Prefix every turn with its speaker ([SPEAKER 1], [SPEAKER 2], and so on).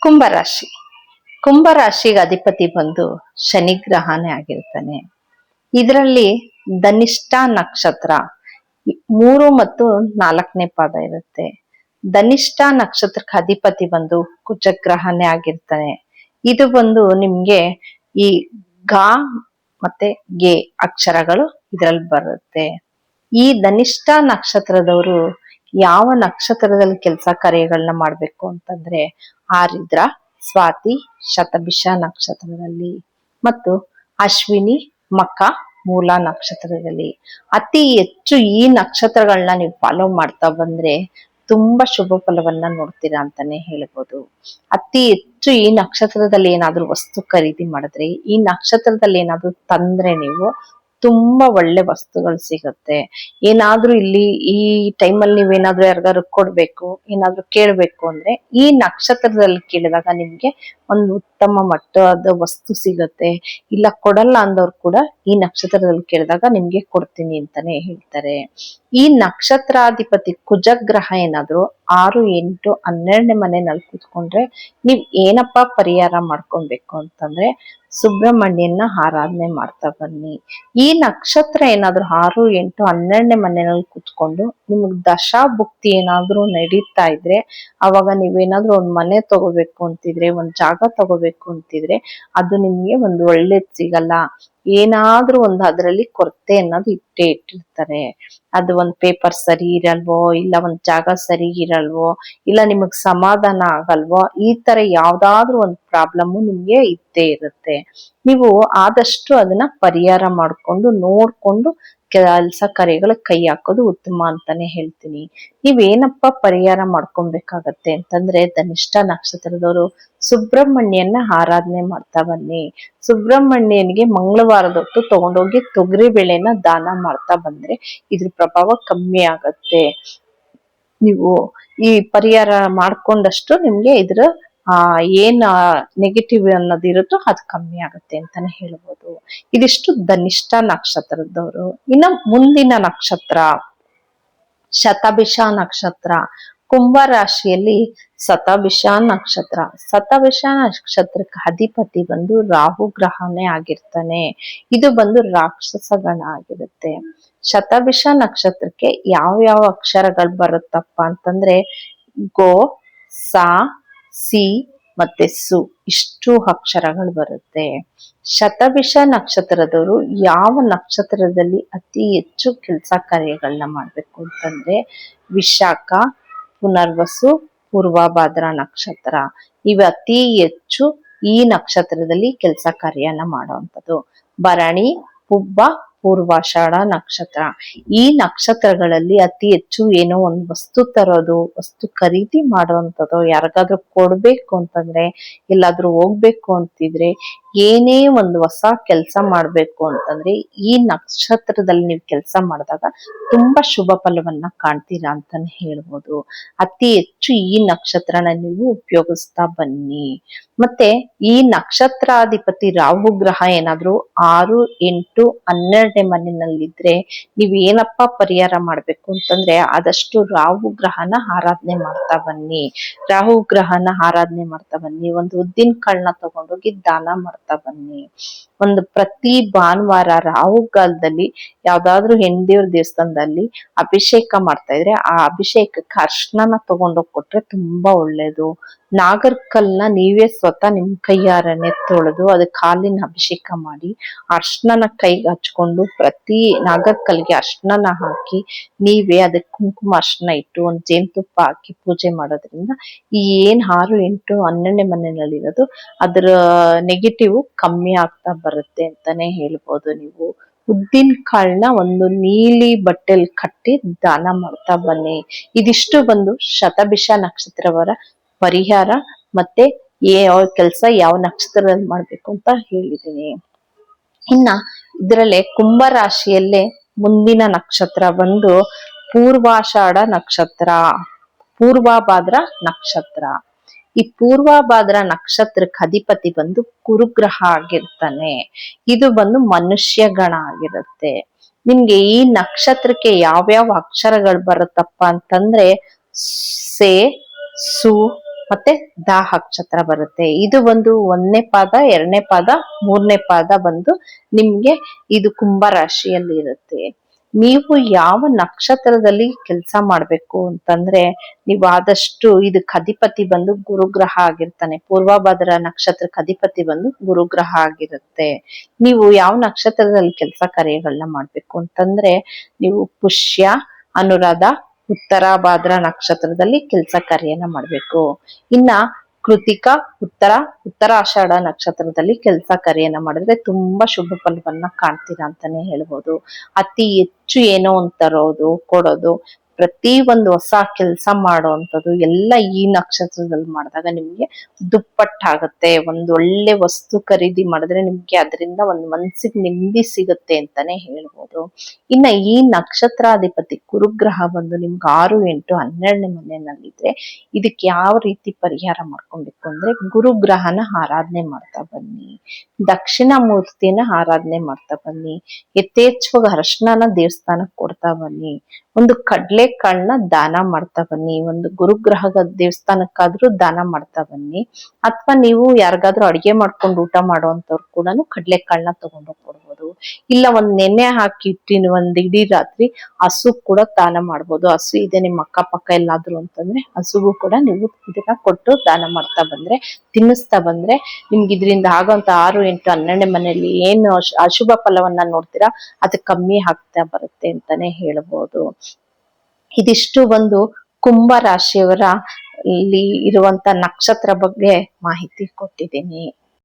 [SPEAKER 1] ಕುಂಭರಾಶಿ. ಕುಂಭರಾಶಿಗೆ ಅಧಿಪತಿ ಬಂದು ಶನಿ ಗ್ರಹನೇ ಆಗಿರ್ತಾನೆ. ಇದರಲ್ಲಿ ಧನಿಷ್ಠ ನಕ್ಷತ್ರ 3 ಮತ್ತು 4ನೇ ಪಾದ ಇರುತ್ತೆ. ಧನಿಷ್ಠ ನಕ್ಷತ್ರಕ್ಕೆ ಅಧಿಪತಿ ಬಂದು ಕುಜಗ್ರಹನೇ ಆಗಿರ್ತಾನೆ. ಇದು ಬಂದು ನಿಮ್ಗೆ ಈ ಗ ಮತ್ತೆ ಗೆ ಅಕ್ಷರಗಳು ಇದ್ರಲ್ಲಿ ಬರುತ್ತೆ. ಈ ಧನಿಷ್ಠ ನಕ್ಷತ್ರದವರು ಯಾವ ನಕ್ಷತ್ರದಲ್ಲಿ ಕೆಲಸ ಕಾರ್ಯಗಳನ್ನ ಮಾಡ್ಬೇಕು ಅಂತಂದ್ರೆ ಆರಿದ್ರ, ಸ್ವಾತಿ, ಶತಭಿಷ ನಕ್ಷತ್ರದಲ್ಲಿ ಮತ್ತು ಅಶ್ವಿನಿ, ಮಖ, ಮೂಲ ನಕ್ಷತ್ರದಲ್ಲಿ ಅತಿ ಹೆಚ್ಚು ಈ ನಕ್ಷತ್ರಗಳನ್ನ ನೀವು ಫಾಲೋ ಮಾಡ್ತಾ ಬಂದ್ರೆ ತುಂಬಾ ಶುಭ ಫಲವನ್ನ ನೋಡ್ತೀರಾ ಅಂತಾನೆ ಹೇಳ್ಬೋದು. ಅತಿ ಹೆಚ್ಚು ಈ ನಕ್ಷತ್ರದಲ್ಲಿ ಏನಾದ್ರೂ ವಸ್ತು ಖರೀದಿ ಮಾಡಿದ್ರೆ, ಈ ನಕ್ಷತ್ರದಲ್ಲಿ ಏನಾದ್ರೂ ತಂದ್ರೆ ನೀವು ತುಂಬಾ ಒಳ್ಳೆ ವಸ್ತುಗಳು ಸಿಗುತ್ತೆ. ಏನಾದ್ರೂ ಇಲ್ಲಿ ಈ ಟೈಮಲ್ಲಿ ನೀವೇನಾದ್ರೂ ಯಾರಿಗಾದ್ರು ಕೊಡ್ಬೇಕು, ಏನಾದ್ರೂ ಕೇಳ್ಬೇಕು ಅಂದ್ರೆ ಈ ನಕ್ಷತ್ರದಲ್ಲಿ ಕೇಳಿದಾಗ ನಿಮ್ಗೆ ಒಂದು ಉತ್ತಮ ಮಟ್ಟದ ವಸ್ತು ಸಿಗುತ್ತೆ. ಇಲ್ಲ ಕೊಡಲ್ಲ ಅಂದವ್ರು ಕೂಡ ಈ ನಕ್ಷತ್ರದಲ್ಲಿ ಕೇಳಿದಾಗ ನಿಮ್ಗೆ ಕೊಡ್ತೀನಿ ಅಂತಾನೆ ಹೇಳ್ತಾರೆ. ಈ ನಕ್ಷತ್ರಾಧಿಪತಿ ಕುಜಗ್ರಹ ಏನಾದ್ರು 6, 8, 12ನೇ ಮನೆಯಲ್ಲಿ ಕೂತ್ಕೊಂಡ್ರೆ ನೀವ್ ಏನಪ್ಪಾ ಪರಿಹಾರ ಮಾಡ್ಕೊಬೇಕು ಅಂತಂದ್ರೆ ಸುಬ್ರಹ್ಮಣ್ಯನ ಆರಾಧನೆ ಮಾಡ್ತಾ ಬನ್ನಿ. ಈ ನಕ್ಷತ್ರ ಏನಾದ್ರು 6, 8, 12ನೇ ಮನೆಯಲ್ಲಿ ಕೂತ್ಕೊಂಡು ನಿಮಗ್ ದಶಾ ಭುಕ್ತಿ ಏನಾದ್ರು ನಡೀತಾ ಇದ್ರೆ, ಅವಾಗ ನೀವೇನಾದ್ರೂ ಒಂದ್ ಮನೆ ತಗೋಬೇಕು ಅಂತಿದ್ರೆ, ಒಂದ್ ಜಾಗ ತಗೋಬೇಕು ಅಂತಿದ್ರೆ ಅದು ನಿಮ್ಗೆ ಒಂದು ಒಳ್ಳೇದ್ ಸಿಗಲ್ಲ. ಏನಾದ್ರೂ ಒಂದು ಅದರಲ್ಲಿ ಕೊರತೆ ಅನ್ನೋದು ಇಟ್ಟಿರ್ತಾರೆ. ಅದು ಒಂದ್ ಪೇಪರ್ ಸರಿ ಇರಲ್ವೋ, ಇಲ್ಲ ಒಂದ್ ಜಾಗ ಸರಿ ಇರಲ್ವೋ, ಇಲ್ಲ ನಿಮಗ್ ಸಮಾಧಾನ ಆಗಲ್ವೋ, ಈ ತರ ಯಾವ್ದಾದ್ರು ಒಂದು ಪ್ರಾಬ್ಲಮ್ ನಿಮ್ಗೆ ಇದ್ದೇ ಇರುತ್ತೆ. ನೀವು ಆದಷ್ಟು ಅದನ್ನ ಪರಿಹಾರ ಮಾಡ್ಕೊಂಡು ನೋಡ್ಕೊಂಡು ಕೆಲಸ ಕಾರ್ಯಗಳಿಗೆ ಕೈ ಹಾಕೋದು ಉತ್ತಮ ಅಂತಾನೆ ಹೇಳ್ತೀನಿ. ನೀವೇನಪ್ಪ ಪರಿಹಾರ ಮಾಡ್ಕೊಬೇಕಾಗತ್ತೆ ಅಂತಂದ್ರೆ ಧನಿಷ್ಠ ನಕ್ಷತ್ರದವರು ಸುಬ್ರಹ್ಮಣ್ಯನ ಆರಾಧನೆ ಮಾಡ್ತಾ ಬನ್ನಿ. ಸುಬ್ರಹ್ಮಣ್ಯನಿಗೆ ಮಂಗಳವಾರದೊತ್ತು ತಗೊಂಡೋಗಿ ತೊಗರಿ ಬೇಳೆನ ದಾನ ಮಾಡ್ತಾ ಬಂದ್ರೆ ಇದ್ರ ಪ್ರಭಾವ ಕಮ್ಮಿ ಆಗತ್ತೆ. ನೀವು ಈ ಪರಿಹಾರ ಮಾಡ್ಕೊಂಡಷ್ಟು ನಿಮ್ಗೆ ಇದ್ರ ಏನ್ ನೆಗೆಟಿವ್ ಅನ್ನೋದು ಇರುತ್ತೋ ಅದು ಕಮ್ಮಿ ಆಗುತ್ತೆ ಅಂತಾನೆ ಹೇಳ್ಬೋದು. ಇದಿಷ್ಟು ಧನಿಷ್ಠ ನಕ್ಷತ್ರದವರು. ಇನ್ನ ಮುಂದಿನ ನಕ್ಷತ್ರ ಶತಭಿಷ ನಕ್ಷತ್ರ. ಕುಂಭ ರಾಶಿಯಲ್ಲಿ ಶತಭಿಷ ನಕ್ಷತ್ರ. ಶತಭಿಷ ನಕ್ಷತ್ರಕ್ಕೆ ಅಧಿಪತಿ ಬಂದು ರಾಹು ಗ್ರಹನೇ ಆಗಿರ್ತಾನೆ. ಇದು ಬಂದು ರಾಕ್ಷಸ ಗಣ ಆಗಿರುತ್ತೆ. ಶತಭಿಷ ನಕ್ಷತ್ರಕ್ಕೆ ಯಾವ ಯಾವ ಅಕ್ಷರಗಳು ಬರುತ್ತಪ್ಪ ಅಂತಂದ್ರೆ ಗೋ, ಸಾ, ಸಿ ಮತ್ತೆ ಸು ಇಷ್ಟು ಅಕ್ಷರಗಳು ಬರುತ್ತೆ. ಶತಭಿಷ ನಕ್ಷತ್ರದವರು ಯಾವ ನಕ್ಷತ್ರದಲ್ಲಿ ಅತಿ ಹೆಚ್ಚು ಕೆಲಸ ಕಾರ್ಯಗಳನ್ನ ಮಾಡ್ಬೇಕು ಅಂತಂದ್ರೆ ವಿಶಾಖ, ಪುನರ್ವಸು, ಪೂರ್ವಭಾದ್ರ ನಕ್ಷತ್ರ. ಇವು ಅತಿ ಹೆಚ್ಚು ಈ ನಕ್ಷತ್ರದಲ್ಲಿ ಕೆಲಸ ಕಾರ್ಯನ ಮಾಡುವಂಥದ್ದು. ಭರಣಿ, ಪುಬ್ಬ, ಪೂರ್ವಾಷಾಢ ನಕ್ಷತ್ರ. ಈ ನಕ್ಷತ್ರಗಳಲ್ಲಿ ಅತಿ ಹೆಚ್ಚು ಏನೋ ಒಂದು ವಸ್ತು ತರೋದು, ವಸ್ತು ಖರೀದಿ ಮಾಡುವಂಥದ್ದು, ಯಾರಿಗಾದ್ರೂ ಕೊಡ್ಬೇಕು ಅಂತಂದ್ರೆ, ಎಲ್ಲಾದ್ರೂ ಹೋಗ್ಬೇಕು ಅಂತಿದ್ರೆ, ಏನೇ ಒಂದು ಹೊಸ ಕೆಲಸ ಮಾಡ್ಬೇಕು ಅಂತಂದ್ರೆ ಈ ನಕ್ಷತ್ರದಲ್ಲಿ ನೀವು ಕೆಲಸ ಮಾಡಿದಾಗ ತುಂಬಾ ಶುಭ ಫಲವನ್ನ ಕಾಣ್ತೀರಾ ಅಂತಾನೆ ಹೇಳ್ಬೋದು. ಅತಿ ಹೆಚ್ಚು ಈ ನಕ್ಷತ್ರನ ನೀವು ಉಪಯೋಗಿಸ್ತಾ ಬನ್ನಿ. ಮತ್ತೆ ಈ ನಕ್ಷತ್ರಾಧಿಪತಿ ರಾಹು ಗ್ರಹ ಏನಾದ್ರು 6, 8, 12ನೇ ಮನೆಯಲ್ಲಿದ್ರೆ ನೀವ್ ಏನಪ್ಪಾ ಪರಿಹಾರ ಮಾಡ್ಬೇಕು ಅಂತಂದ್ರೆ ಆದಷ್ಟು ರಾಹು ಗ್ರಹನ ಆರಾಧನೆ ಮಾಡ್ತಾ ಬನ್ನಿ. ರಾಹು ಗ್ರಹನ ಆರಾಧನೆ ಮಾಡ್ತಾ ಬನ್ನಿ. ಒಂದು ಉದ್ದಿನ ಕಾಳನ್ನ ತಗೊಂಡೋಗಿ ದಾನ ಮಾಡ್ತಾ ಬನ್ನಿ. ಒಂದು ಪ್ರತಿ ಭಾನುವಾರ ರಾಹುಕಾಲದಲ್ಲಿ ಯಾವ್ದಾದ್ರು ಹೆಣ್ದೇವ್ರ ದೇವಸ್ಥಾನದಲ್ಲಿ ಅಭಿಷೇಕ ಮಾಡ್ತಾ ಇದ್ರೆ ಆ ಅಭಿಷೇಕಕ್ಕೆ ಅರ್ಶನನ ತಗೊಂಡೋಗಿ ಕೊಟ್ರೆ ತುಂಬಾ ಒಳ್ಳೇದು. ನಾಗರ್ಕಲ್ನ ನೀವೇ ಸ್ವತಃ ನಿಮ್ ಕೈಯಾರನೆ ತೊಳೆದು ಅದಕ್ಕೆ ಹಾಲಿನ ಅಭಿಷೇಕ ಮಾಡಿ ಅರ್ಶನನ ಕೈಗೆ ಹಚ್ಕೊಂಡು ಪ್ರತಿ ನಾಗರ್ಕಲ್ಗೆ ಅರ್ಶನನ ಹಾಕಿ ನೀವೇ ಅದಕ್ಕೆ ಕುಂಕುಮ ಅರ್ಶನ ಇಟ್ಟು ಒಂದ್ ಜೇನುತುಪ್ಪ ಹಾಕಿ ಪೂಜೆ ಮಾಡೋದ್ರಿಂದ ಈ ಏನ್ 6, 8, 12ನೇ ಮನೆಯಲ್ಲಿ ಇರೋದು ಅದ್ರ ನೆಗೆಟಿವ್ ಕಮ್ಮಿ ಆಗ್ತಾ ಬರುತ್ತೆ ಅಂತಾನೆ ಹೇಳ್ಬೋದು. ನೀವು ಉದ್ದಿನ ಕಾಳನ್ನ ಒಂದು ನೀಲಿ ಬಟ್ಟೆಲ್ ಕಟ್ಟಿ ದಾನ ಮಾಡ್ತಾ ಬನ್ನಿ. ಇದಿಷ್ಟು ಬಂದು ಶತಭಿಷ ನಕ್ಷತ್ರವರ ಪರಿಹಾರ ಮತ್ತೆ ಯಾವ ಕೆಲಸ ಯಾವ ನಕ್ಷತ್ರದಲ್ಲಿ ಮಾಡ್ಬೇಕು ಅಂತ ಹೇಳಿದೀನಿ. ಇನ್ನ ಇದರಲ್ಲೇ ಕುಂಭ ರಾಶಿಯಲ್ಲೇ ಮುಂದಿನ ನಕ್ಷತ್ರ ಬಂದು ಪೂರ್ವಾಷಾಢ ನಕ್ಷತ್ರ, ಪೂರ್ವಭಾದ್ರ ನಕ್ಷತ್ರ. ಈ ಪೂರ್ವಭಾದ್ರ ನಕ್ಷತ್ರಕ್ಕೆ ಅಧಿಪತಿ ಬಂದು ಗುರುಗ್ರಹ ಆಗಿರ್ತಾನೆ. ಇದು ಬಂದು ಮನುಷ್ಯ ಗಣ ಆಗಿರುತ್ತೆ. ನಿಮ್ಗೆ ಈ ನಕ್ಷತ್ರಕ್ಕೆ ಯಾವ್ಯಾವ ಅಕ್ಷರಗಳು ಬರುತ್ತಪ್ಪ ಅಂತಂದ್ರೆ ಸೆ, ಸು, ಮತ್ತೆ ದ ನಕ್ಷತ್ರ ಬರುತ್ತೆ. ಇದು ಬಂದು 1ನೇ ಪಾದ, 2ನೇ ಪಾದ, 3ನೇ ಪಾದ ಬಂದು ನಿಮ್ಗೆ ಇದು ಕುಂಭ ರಾಶಿಯಲ್ಲಿ ಇರುತ್ತೆ. ನೀವು ಯಾವ ನಕ್ಷತ್ರದಲ್ಲಿ ಕೆಲಸ ಮಾಡ್ಬೇಕು ಅಂತಂದ್ರೆ, ನೀವು ಆದಷ್ಟು ಇದಕ್ಕೆ ಅಧಿಪತಿ ಬಂದು ಗುರುಗ್ರಹ ಆಗಿರ್ತಾನೆ. ಪೂರ್ವಭದ್ರ ನಕ್ಷತ್ರಕ್ಕೆ ಅಧಿಪತಿ ಬಂದು ಗುರುಗ್ರಹ ಆಗಿರುತ್ತೆ. ನೀವು ಯಾವ ನಕ್ಷತ್ರದಲ್ಲಿ ಕೆಲಸ ಕಾರ್ಯಗಳನ್ನ ಮಾಡ್ಬೇಕು ಅಂತಂದ್ರೆ, ನೀವು ಪುಷ್ಯ, ಅನುರಾಧ, ಉತ್ತರ ಭಾದ್ರ ನಕ್ಷತ್ರದಲ್ಲಿ ಕೆಲಸ ಕಾರ್ಯನ ಮಾಡ್ಬೇಕು. ಇನ್ನ ಕೃತಿಕ, ಉತ್ತರಾಷಾಢ ನಕ್ಷತ್ರದಲ್ಲಿ ಕೆಲಸ ಕಾರ್ಯನ ಮಾಡಿದ್ರೆ ತುಂಬಾ ಶುಭ ಫಲವನ್ನ ಕಾಣ್ತೀರಾ ಅಂತಾನೆ ಹೇಳ್ಬೋದು. ಅತಿ ಹೆಚ್ಚು ಏನೋ ಒಂದ್ ತರೋದು, ಕೊಡೋದು, ಪ್ರತಿ ಒಂದು ಹೊಸ ಕೆಲಸ ಮಾಡುವಂಥದ್ದು ಎಲ್ಲ ಈ ನಕ್ಷತ್ರದಲ್ಲಿ ಮಾಡಿದಾಗ ನಿಮ್ಗೆ ದುಪ್ಪಟ್ಟಾಗತ್ತೆ. ಒಂದ್ ಒಳ್ಳೆ ವಸ್ತು ಖರೀದಿ ಮಾಡಿದ್ರೆ ನಿಮ್ಗೆ ಅದರಿಂದ ಒಂದ್ ಮನ್ಸಿಗೆ ನೆಮ್ಮದಿ ಸಿಗುತ್ತೆ ಅಂತಾನೆ ಹೇಳ್ಬೋದು. ಇನ್ನ ಈ ನಕ್ಷತ್ರಾಧಿಪತಿ ಗುರುಗ್ರಹ ಬಂದು ನಿಮ್ಗೆ 6, 8, 12ನೇ ಮನೆಯಲ್ಲಿದ್ರೆ ಇದಕ್ಕೆ ಯಾವ ರೀತಿ ಪರಿಹಾರ ಮಾಡ್ಕೊಬೇಕು ಅಂದ್ರೆ, ಗುರುಗ್ರಹನ ಆರಾಧನೆ ಮಾಡ್ತಾ ಬನ್ನಿ, ದಕ್ಷಿಣ ಮೂರ್ತಿನ ಆರಾಧನೆ ಮಾಡ್ತಾ ಬನ್ನಿ, ಯಥೇಚ್ಛವಾಗಿ ಅರ್ಶಿನ ದೇವಸ್ಥಾನಕ್ಕೆ ಕೊಡ್ತಾ ಬನ್ನಿ, ಒಂದು ಕಡ್ಲೆ ಕಾಳನ್ನ ದಾನ ಮಾಡ್ತಾ ಬನ್ನಿ, ಒಂದು ಗುರುಗ್ರಹದ ದೇವಸ್ಥಾನಕ್ಕಾದ್ರೂ ದಾನ ಮಾಡ್ತಾ ಬನ್ನಿ. ಅಥವಾ ನೀವು ಯಾರಿಗಾದ್ರೂ ಅಡಿಗೆ ಮಾಡ್ಕೊಂಡು ಊಟ ಮಾಡುವಂತವ್ರು ಕೂಡ ಕಡ್ಲೆ ಕಾಳನ್ನ ತಗೊಂಡೋಗಿ ಕೊಡ್ಬೋದು. ಇಲ್ಲ ಒಂದ್ ನೆನೆ ಹಾಕಿ ಇಟ್ಟಿನ ಒಂದ್ ಇಡೀ ರಾತ್ರಿ ಹಸು ಕೂಡ ದಾನ ಮಾಡ್ಬೋದು. ಹಸು ಇದೆ ನಿಮ್ ಅಕ್ಕಪಕ್ಕ ಎಲ್ಲಾದ್ರು ಅಂತಂದ್ರೆ ಹಸುಗೂ ಕೂಡ ನೀವು ಇದನ್ನ ಕೊಟ್ಟು ದಾನ ಮಾಡ್ತಾ ಬಂದ್ರೆ, ತಿನ್ನಿಸ್ತಾ ಬಂದ್ರೆ ನಿಮ್ಗೆ ಇದರಿಂದ ಆಗೋಂತ 6, 8, 12ನೇ ಮನೆಯಲ್ಲಿ ಏನು ಅಶುಭ ಫಲವನ್ನ ನೋಡ್ತೀರಾ ಅದು ಕಮ್ಮಿ ಆಗ್ತಾ ಬರುತ್ತೆ ಅಂತಾನೆ ಹೇಳ್ಬೋದು. ಇದಿಷ್ಟು ಒಂದು ಕುಂಭ ರಾಶಿಯವರ ಇಲ್ಲಿ ಇರುವಂತ ನಕ್ಷತ್ರ ಬಗ್ಗೆ ಮಾಹಿತಿ ಕೊಟ್ಟಿದ್ದೀನಿ.